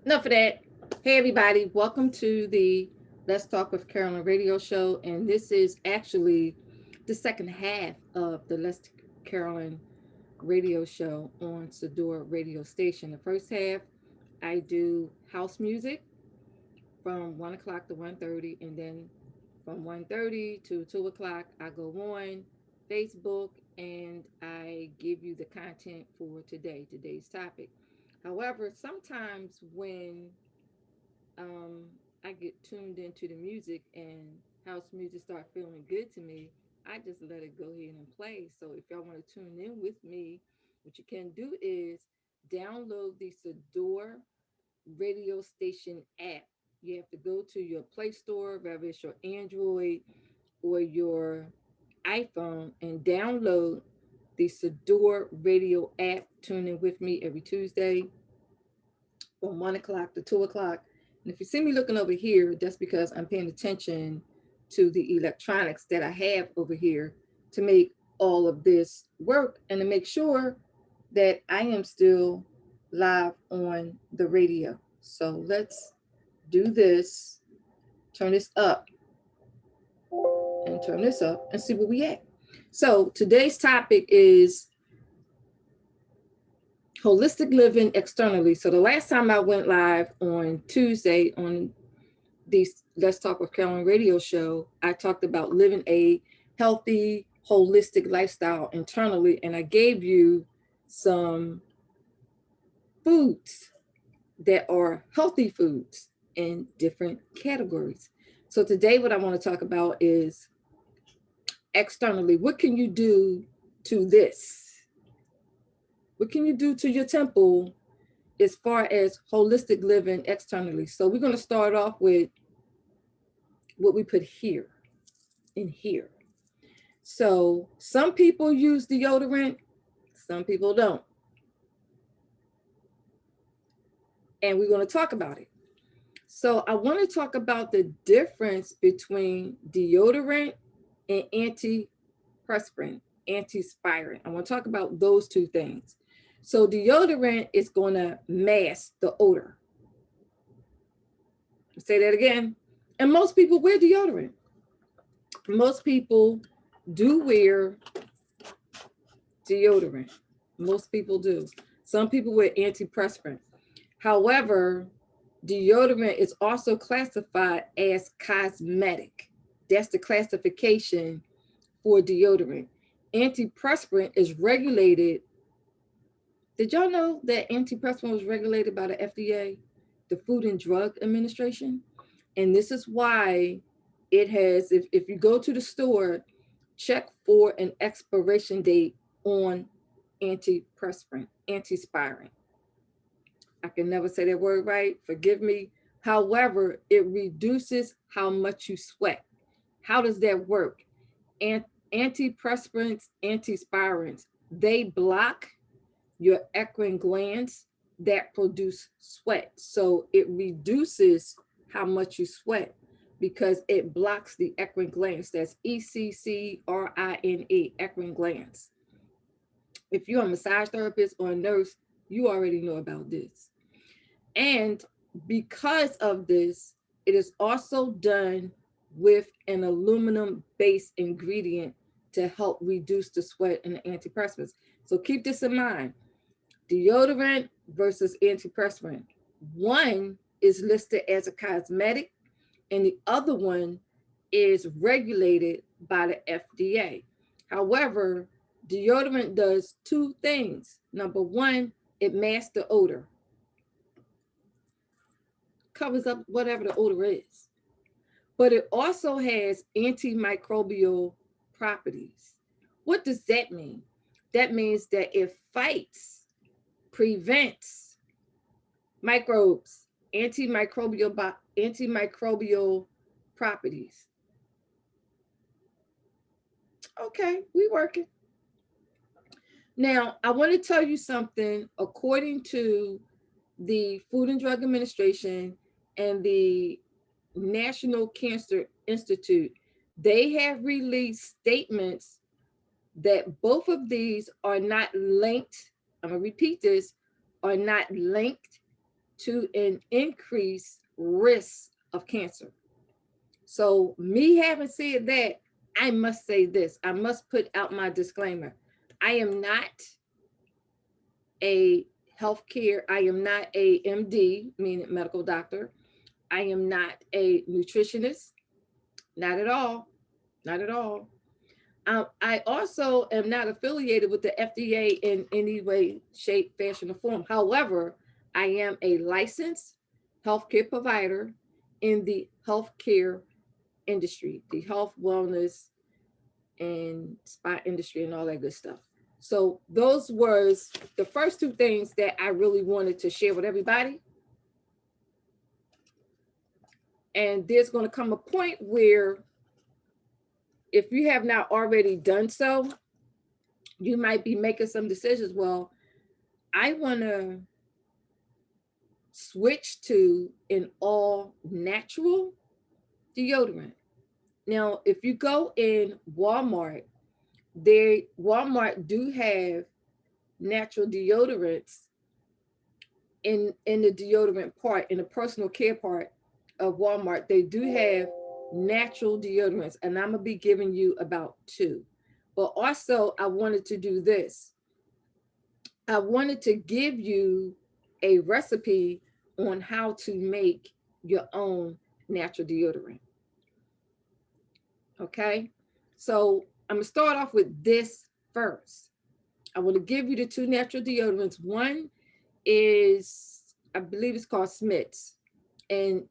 enough of that. Hey, everybody, welcome to the Let's Talk with Carolyn radio show. And this is actually the second half of the Let's Carolyn radio show on Sador radio station. The first half, I do house music from 1 o'clock to 1:30, and then from 1:30 to 2 o'clock, I go on Facebook and I give you the content for today's topic. However, sometimes when um, I get tuned into the music and house music start feeling good to me, I just let it go ahead and play. So if y'all want to tune in with me, what you can do is download the Sador radio station app. You have to go to your Play Store, whether it's your Android or your iPhone, and download the Sador radio app. Tune in with me every Tuesday from 1 o'clock to 2 o'clock. And if you see me looking over here, that's because I'm paying attention to the electronics that I have over here to make all of this work and to make sure that I am still live on the radio. So let's do this, turn this up and turn this up and see where we at. So today's topic is holistic living externally. So the last time I went live on Tuesday on the Let's Talk with Carolyn radio show, I talked about living a healthy, holistic lifestyle internally, and I gave you some foods that are healthy foods in different categories. So today what I want to talk about is externally. What can you do to this? What can you do to your temple as far as holistic living externally? So we're going to start off with what we put here, in here. So some people use deodorant, some people don't. And we're going to talk about it. So I want to talk about the difference between deodorant and anti-perspirant, anti-perspirant. I want to talk about those two things. So deodorant is going to mask the odor. Say that again. And most people wear deodorant. Most people do wear deodorant. Most people do. Some people wear antiperspirant. However, deodorant is also classified as cosmetic. That's the classification for deodorant. Antiperspirant is regulated. Did y'all know that antiperspirant was regulated by the FDA, the Food and Drug Administration? And this is why it has, if you go to the store, check for an expiration date on antiperspirant, antispirant. I can never say that word right, forgive me. However, it reduces how much you sweat. How does that work? Antiperspirants, antispirants, they block your eccrine glands that produce sweat. So it reduces how much you sweat because it blocks the eccrine glands. That's ECCRINE, eccrine glands. If you're a massage therapist or a nurse, you already know about this. And because of this, it is also done with an aluminum-based ingredient to help reduce the sweat and the antiperspirants. So keep this in mind. Deodorant versus antiperspirant. One is listed as a cosmetic, and the other one is regulated by the FDA. However, deodorant does two things. Number one, it masks the odor, covers up whatever the odor is. But it also has antimicrobial properties. What does that mean? That means that it fights, prevents microbes, antimicrobial properties. Okay, we working. Now, I want to tell you something. According to the Food and Drug Administration and the National Cancer Institute, they have released statements that both of these are not linked. I'm going to repeat this, are not linked to an increased risk of cancer. So, me having said that, I must say this. I must put out my disclaimer. I am not a healthcare, I am not a MD, meaning medical doctor. I am not a nutritionist, not at all, not at all. I also am not affiliated with the FDA in any way, shape, fashion, or form. However, I am a licensed healthcare provider in the healthcare industry, the health, wellness, and spa industry, and all that good stuff. So those was the first two things that I really wanted to share with everybody. And there's going to come a point where, if you have not already done so, you might be making some decisions. Well, I want to switch to an all natural deodorant. Now, if you go in Walmart, Walmart do have natural deodorants in the deodorant part, in the personal care part of Walmart. They do have natural deodorants, and I'm gonna be giving you about two. But also, I wanted to do this. I wanted to give you a recipe on how to make your own natural deodorant. Okay, so I'm gonna start off with this first. I want to give you the two natural deodorants. One is, I believe it's called Smith's, and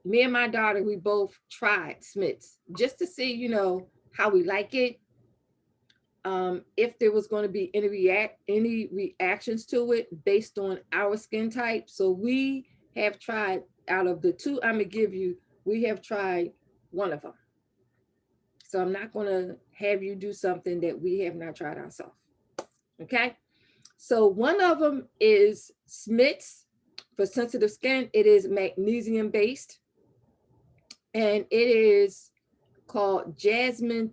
me and my daughter, we both tried Smith's just to see, how we like it. If there was going to be any reactions to it based on our skin type. So we have tried, out of the two I'm gonna give you, we have tried one of them. So I'm not going to have you do something that we have not tried ourselves. Okay. So one of them is Smith's for sensitive skin. It is magnesium based, and it is called Jasmine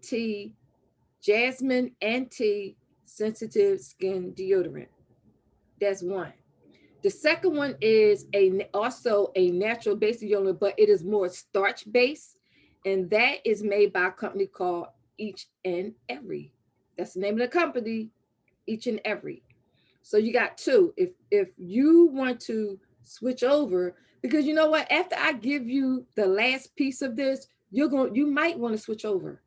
Anti-Sensitive Skin Deodorant. That's one. The second one is also a natural base deodorant, but it is more starch based, and that is made by a company called Each and Every. That's the name of the company, Each and Every. So you got two. If you want to switch over, because you know what, after I give you the last piece of this, you might want to switch over.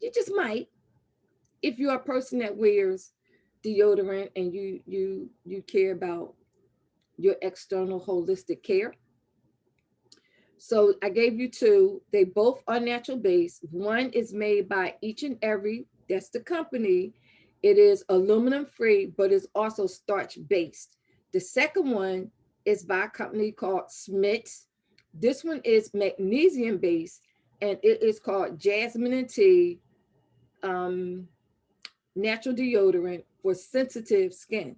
You just might, if you're a person that wears deodorant and you care about your external holistic care. So I gave you two. They both are natural based. One is made by Each and Every. That's the company. It is aluminum free, but it's also starch based. The second one is by a company called Smith's. This one is magnesium based, and it is called Jasmine and Tea Natural Deodorant for sensitive skin.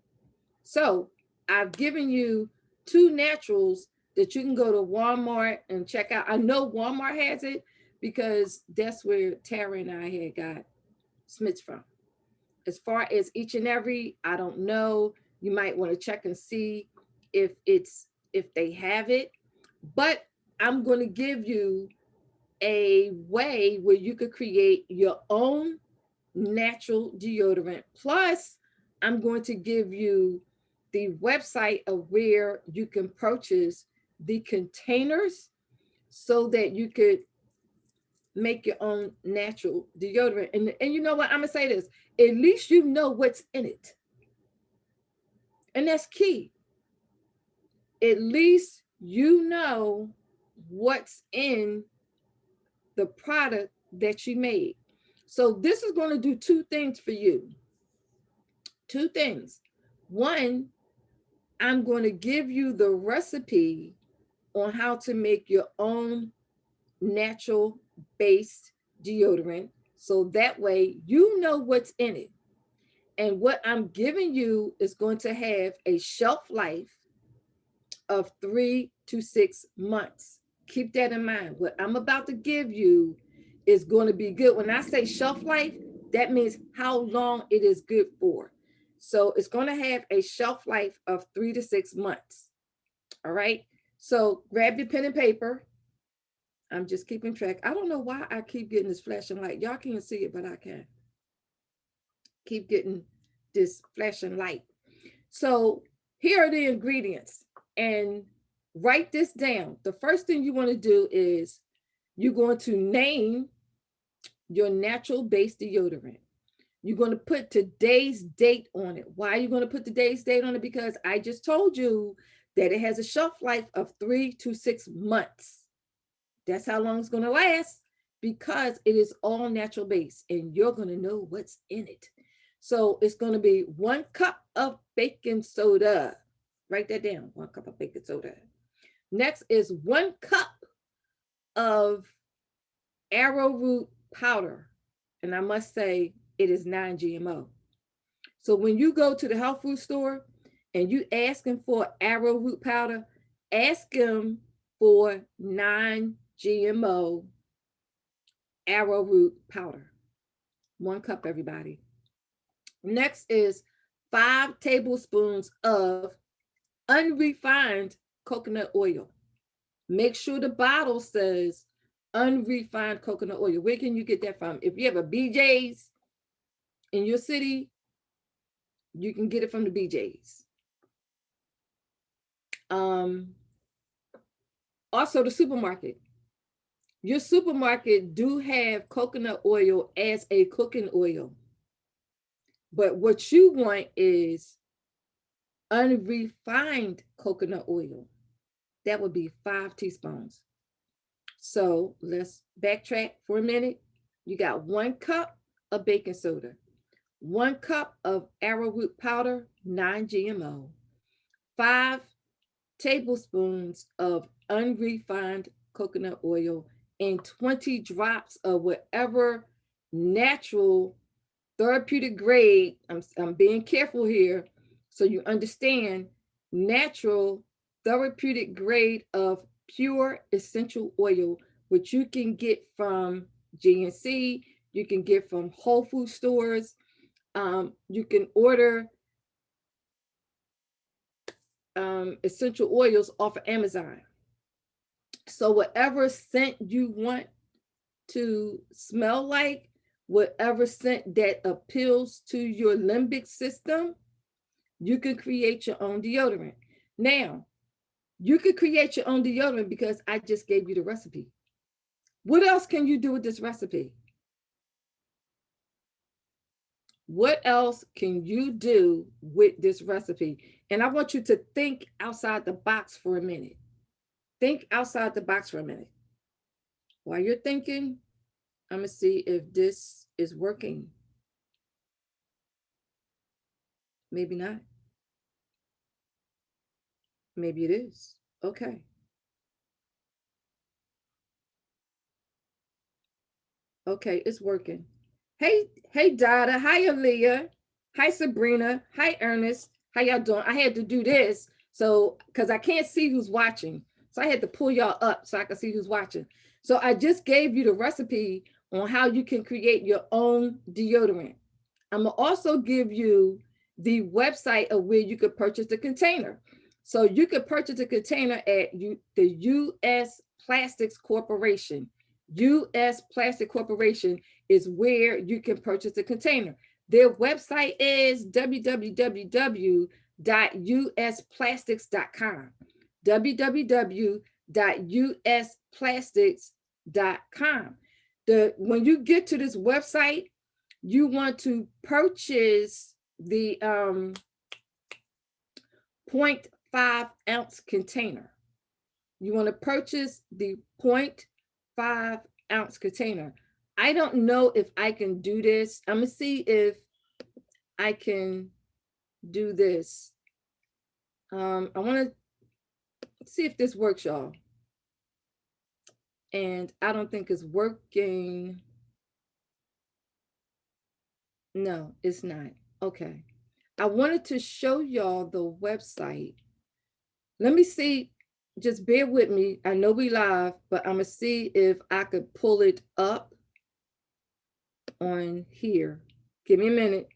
So I've given you two naturals that you can go to Walmart and check out. I know Walmart has it because that's where Tara and I had got Smith's from. As far as Each and Every, I don't know. You might want to check and see if they have it. But I'm going to give you a way where you could create your own natural deodorant. Plus, I'm going to give you the website of where you can purchase the containers so that you could make your own natural deodorant. And you know what? I'm going to say this. At least you know what's in it. And that's key. At least you know what's in the product that you made. So this is going to do two things for you. Two things. One, I'm going to give you the recipe on how to make your own natural based deodorant. So that way you know what's in it. And what I'm giving you is going to have a shelf life of 3 to 6 months. Keep that in mind. What I'm about to give you is going to be good. When I say shelf life, that means how long it is good for. So it's going to have a shelf life of 3 to 6 months. All right. So grab your pen and paper. I'm just keeping track. I don't know why I keep getting this flashing light. Y'all can't see it, but I can keep getting this flashing light. So here are the ingredients, and write this down. The first thing you want to do is you're going to name your natural base deodorant. You're going to put today's date on it. Why are you going to put today's date on it? Because I just told you that it has a shelf life of 3 to 6 months. That's how long it's going to last, because it is all natural base and you're going to know what's in it. So it's going to be 1 cup of baking soda. Write that down, 1 cup of baking soda. Next is 1 cup of arrowroot powder. And I must say, it is non-GMO. So when you go to the health food store and you ask them for arrowroot powder, ask them for non-GMO arrowroot powder. 1 cup, everybody. Next is 5 tablespoons of unrefined coconut oil. Make sure the bottle says unrefined coconut oil. Where can you get that from? If you have a BJ's in your city, you can get it from the BJ's. Also, the supermarket. Your supermarket do have coconut oil as a cooking oil. But what you want is unrefined coconut oil. That would be 5 teaspoons. So let's backtrack for a minute. You got 1 cup of baking soda, 1 cup of arrowroot powder, non-GMO, 5 tablespoons of unrefined coconut oil, and 20 drops of whatever natural therapeutic grade. I'm being careful here so you understand, natural therapeutic grade of pure essential oil, which you can get from GNC, you can get from Whole Food stores, you can order essential oils off of Amazon. So whatever scent you want to smell like, whatever scent that appeals to your limbic system, you can create your own deodorant. Now, you could create your own deodorant because I just gave you the recipe. What else can you do with this recipe? What else can you do with this recipe? And I want you to think outside the box for a minute. Think outside the box for a minute. While you're thinking, I'm going to see if this is working. Maybe not. Maybe it is. Okay. Okay, it's working. Hey, Dada. Hi, Aaliyah. Hi, Sabrina. Hi, Ernest. How y'all doing? I had to do this so because I can't see who's watching. So I had to pull y'all up so I can see who's watching. So I just gave you the recipe on how you can create your own deodorant. I'm gonna also give you the website of where you could purchase the container. So you could purchase a container at the U.S. Plastics Corporation. U.S. Plastic Corporation is where you can purchase a container. Their website is www.usplastics.com. www.usplastics.com. When you get to this website, you want to purchase the 0.5 ounce container. You want to purchase the 0.5 ounce container. I don't know if I can do this. I'm going to see if I can do this. I want to see if this works, y'all. And I don't think it's working. No, it's not. Okay. I wanted to show y'all the website. Let me see. Just bear with me. I know we live, but I'm going to see if I could pull it up on here. Give me a minute.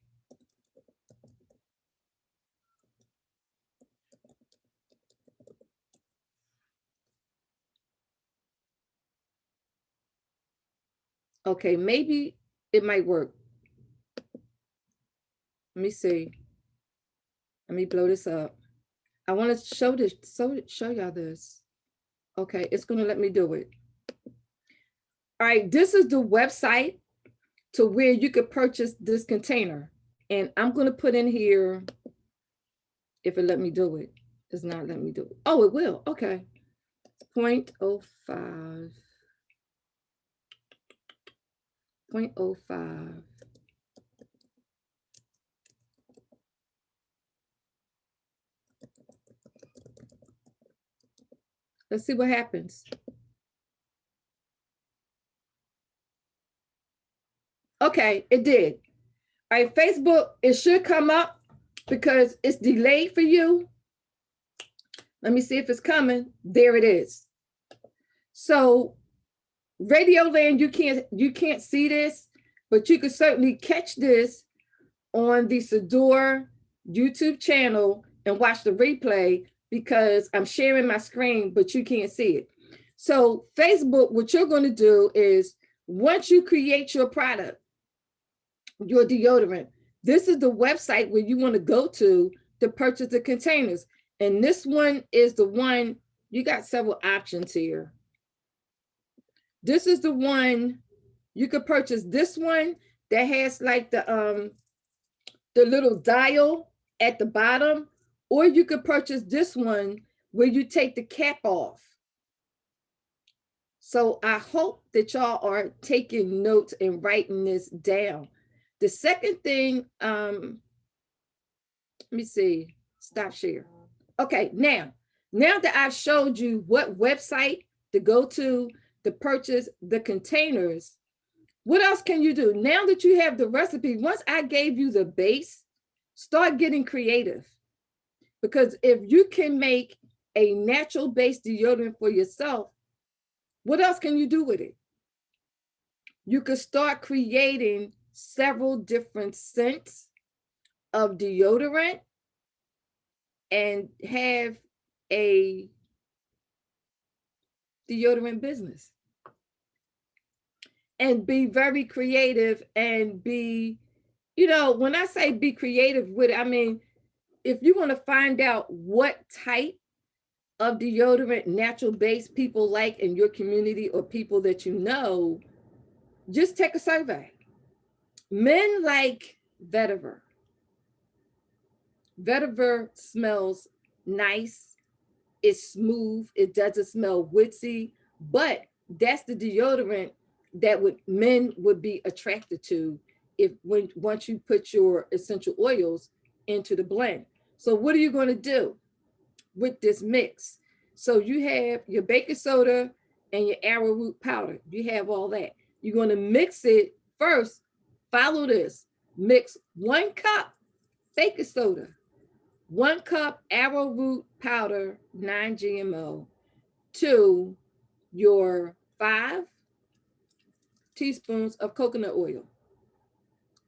Okay, maybe it might work. Let me see. Let me blow this up. I want to show this, show y'all this. Okay, it's gonna let me do it. All right, this is the website to where you could purchase this container. And I'm gonna put in here, if it let me do it. It's not letting me do it. Oh, it will, okay. 0.05. 0.05. Let's see what happens. Okay, it did. All right, Facebook, it should come up because it's delayed for you. Let me see if it's coming. There it is. So Radio Land, you can't see this, but you can certainly catch this on the Sador YouTube channel and watch the replay because I'm sharing my screen, but you can't see it. So Facebook, what you're going to do is once you create your product, your deodorant, this is the website where you want to go to purchase the containers. And this one is the one, you got several options here. This is the one you could purchase, this one that has like the little dial at the bottom, or you could purchase this one where you take the cap off. So I hope that y'all are taking notes and writing this down. The second thing, let me see, stop share. Okay, now that I've showed you what website to go to purchase the containers, what else can you do? Now that you have the recipe, once I gave you the base, start getting creative. Because if you can make a natural based deodorant for yourself, what else can you do with it? You could start creating several different scents of deodorant and have a deodorant business and be very creative and be, when I say be creative with it, I mean, if you want to find out what type of deodorant natural based people like in your community or people that you know, just take a survey. Men like vetiver. Vetiver smells nice. It's smooth. It doesn't smell woodsy, but that's the deodorant that men would be attracted to once you put your essential oils into the blend. So what are you going to do with this mix? So you have your baking soda and your arrowroot powder. You have all that. You're going to mix it first. Follow this. Mix 1 cup baking soda, 1 cup arrowroot powder, 9 GMO, to your 5 teaspoons of coconut oil.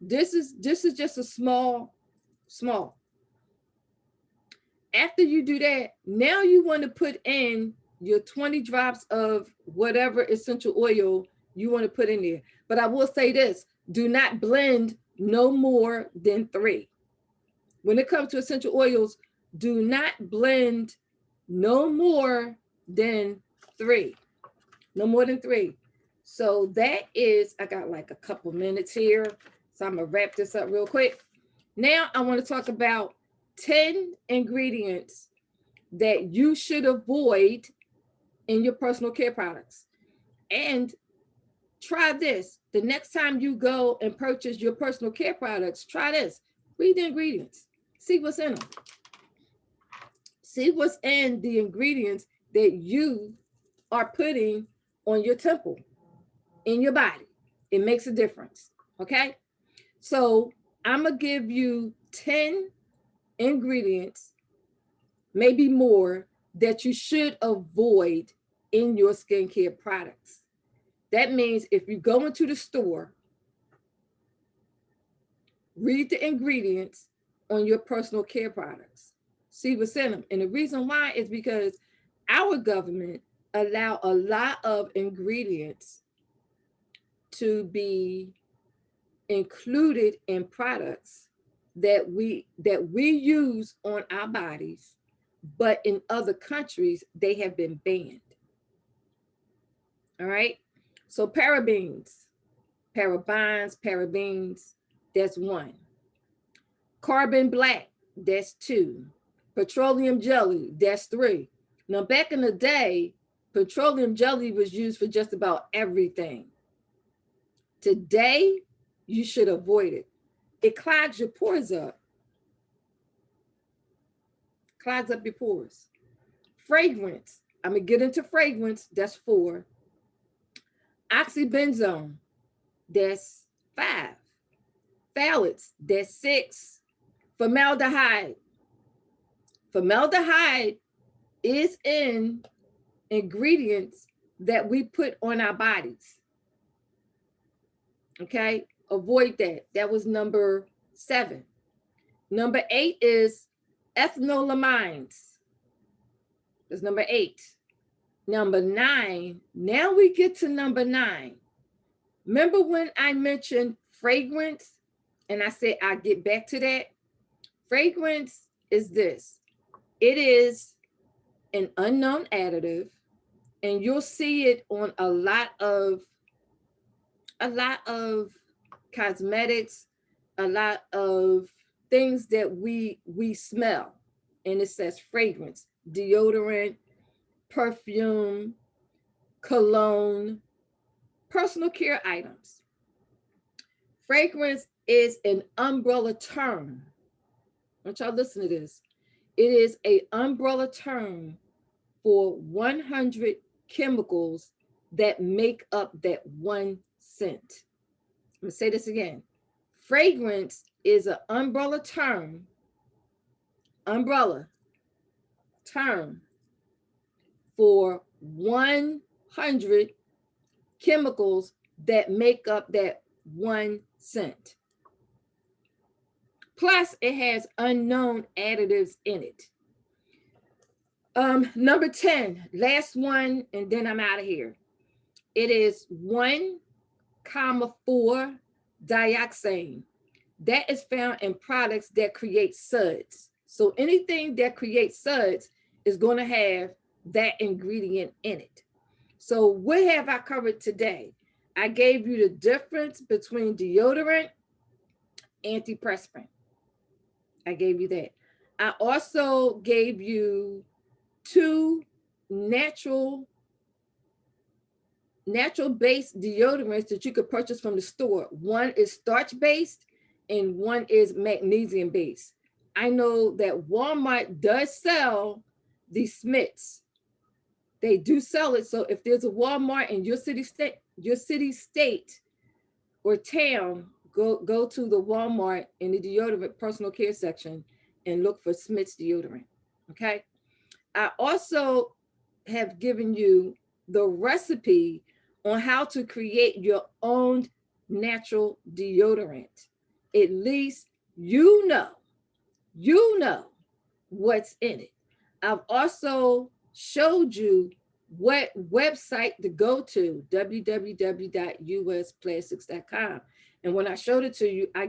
This is just a small. After you do that, now you want to put in your 20 drops of whatever essential oil you want to put in there. But I will say this, do not blend no more than 3. When it comes to essential oils, do not blend no more than 3. No more than 3. So that is, I got like a couple minutes here. So I'm going to wrap this up real quick. Now I want to talk about 10 ingredients that you should avoid in your personal care products. And try this. The next time you go and purchase your personal care products, try this. Read the ingredients. See what's in them. See what's in the ingredients that you are putting on your temple, in your body. It makes a difference. Okay? So I'm going to give you 10 ingredients, maybe more, that you should avoid in your skincare products. That means if you go into the store, read the ingredients on your personal care products. See what's in them. And the reason why is because our government allow a lot of ingredients to be included in products that we use on our bodies, but in other countries they have been banned. All right. So parabens, that's one. Carbon black, that's two. Petroleum jelly, that's three. Now, back in the day, petroleum jelly was used for just about everything. Today, you should avoid it. It clogs your pores up, clogs up your pores. Fragrance, I'm gonna get into fragrance, that's four. Oxybenzone, that's five. Phthalates, that's six. Formaldehyde, formaldehyde is in ingredients that we put on our bodies. Okay, avoid that. That was number seven. Number eight is ethanolamines. That's number eight. Number nine, now we get to number nine. Remember when I mentioned fragrance and I said I'll get back to that? Fragrance is this. It is an unknown additive, and you'll see it on a lot of cosmetics, a lot of things that we smell, and it says fragrance, deodorant, perfume, cologne, personal care items. Fragrance is an umbrella term. I want y'all to listen to this. It is an umbrella term for 100 chemicals that make up that one scent. I'm going to say this again. Fragrance is an umbrella term for 100 chemicals that make up that one scent. Plus, it has unknown additives in it. Number 10, last one, and then I'm out of here. It is 1,4-dioxane. That is found in products that create suds. So anything that creates suds is going to have that ingredient in it. So what have I covered today? I gave you the difference between deodorant, antiperspirant. I gave you that. I also gave you two natural based deodorants that you could purchase from the store. One is starch based and one is magnesium based. I know that Walmart does sell the Smiths. They do sell it. So if there's a Walmart in your city, state or town, go to the Walmart in the deodorant personal care section and look for Smith's deodorant. Okay. I also have given you the recipe on how to create your own natural deodorant. At least you know what's in it. I've also showed you what website to go to, www.usplastics.com. And when I showed it to you, I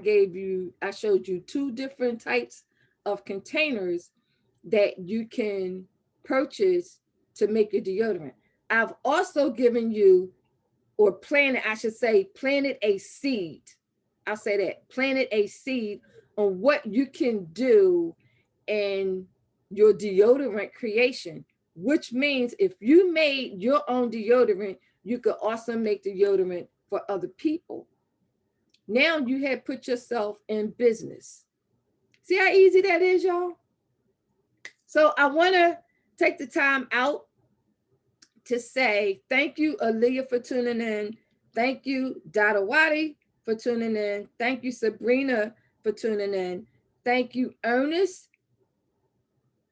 showed you two different types of containers that you can purchase to make your deodorant. I've also given you, or planted a seed. I'll say that, planted a seed on what you can do in your deodorant creation, which means if you made your own deodorant, you could also make deodorant for other people. Now you have put yourself in business. See how easy that is, y'all? So I want to take the time out to say thank you, Aaliyah, for tuning in. Thank you, Dadawati, for tuning in. Thank you, Sabrina, for tuning in. Thank you, Ernest,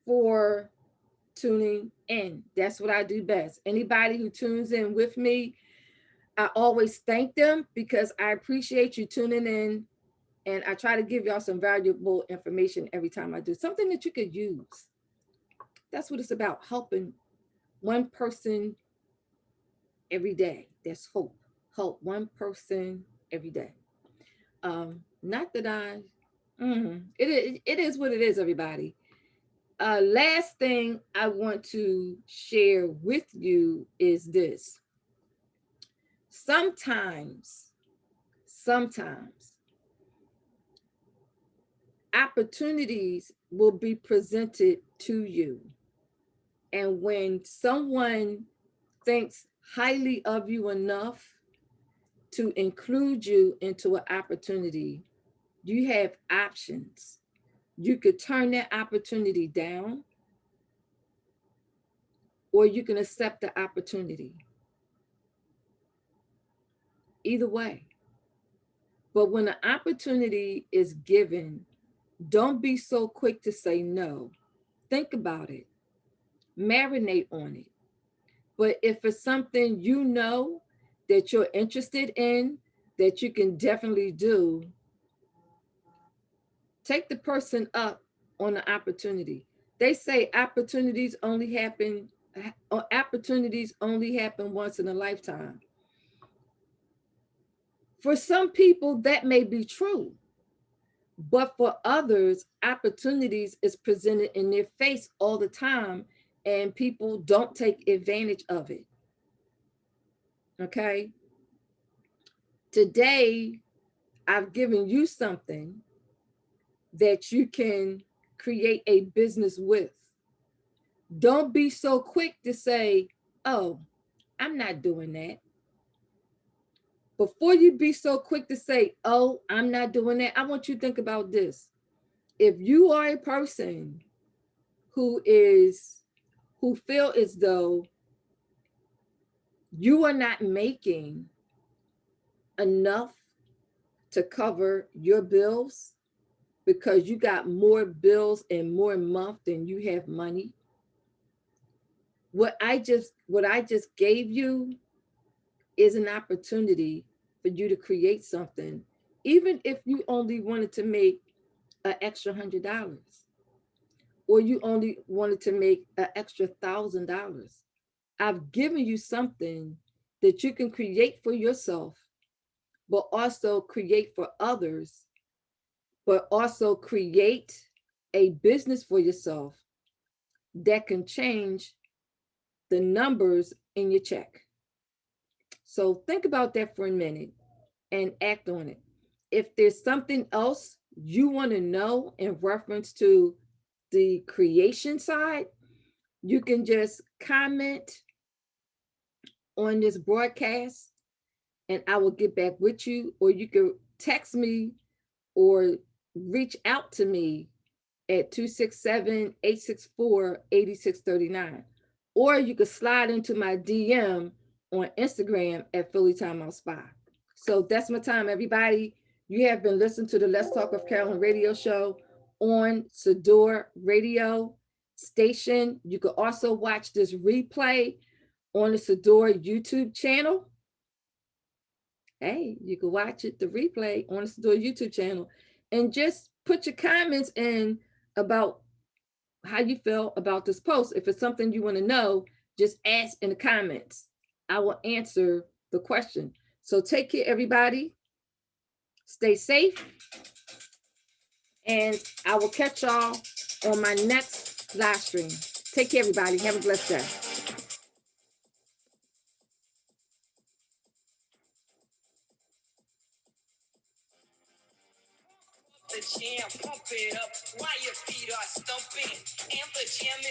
for tuning in. That's what I do best. Anybody who tunes in with me, I always thank them because I appreciate you tuning in. And I try to give y'all some valuable information every time I do. Something that you could use. That's what it's about, helping one person every day. There's hope. help one person every day. Not that it is what it is, everybody. Last thing I want to share with you is this. Sometimes opportunities will be presented to you. And when someone thinks highly of you enough to include you into an opportunity, you have options. You could turn that opportunity down, or you can accept the opportunity. Either way. But when an opportunity is given, don't be so quick to say no. Think about it, marinate on it. But if it's something you know that you're interested in, that you can definitely do, take the person up on the opportunity. They say opportunities only happen once in a lifetime. For some people, that may be true. But for others, opportunities is presented in their face all the time, and people don't take advantage of it. Okay. Today, I've given you something that you can create a business with. Don't be so quick to say, oh, I'm not doing that. Before you be so quick to say, oh, I'm not doing that, I want you to think about this. If you are a person who feel as though you are not making enough to cover your bills because you got more bills and more month than you have money, what I just gave you is an opportunity for you to create something, even if you only wanted to make an extra $100, or you only wanted to make an extra $1,000. I've given you something that you can create for yourself, but also create for others, but also create a business for yourself that can change the numbers in your check. So think about that for a minute and act on it. If there's something else you want to know in reference to the creation side, you can just comment on this broadcast and I will get back with you, or you can text me or reach out to me at 267-864-8639. Or you could slide into my DM on Instagram at Philly Timeout Spa. So that's my time, everybody. You have been listening to the Let's Talk with Carolyn radio show on Sador Radio station. You could also watch this replay on the Sador YouTube channel. Hey, you can watch it, the replay on the Sador YouTube channel, and just put your comments in about how you feel about this post. If it's something you want to know, just ask in the comments. I will answer the question. So take care, everybody. Stay safe. And I will catch y'all on my next live stream. Take care, everybody. Have a blessed day. The jam, pump it up while your feet are stumping. And the jam is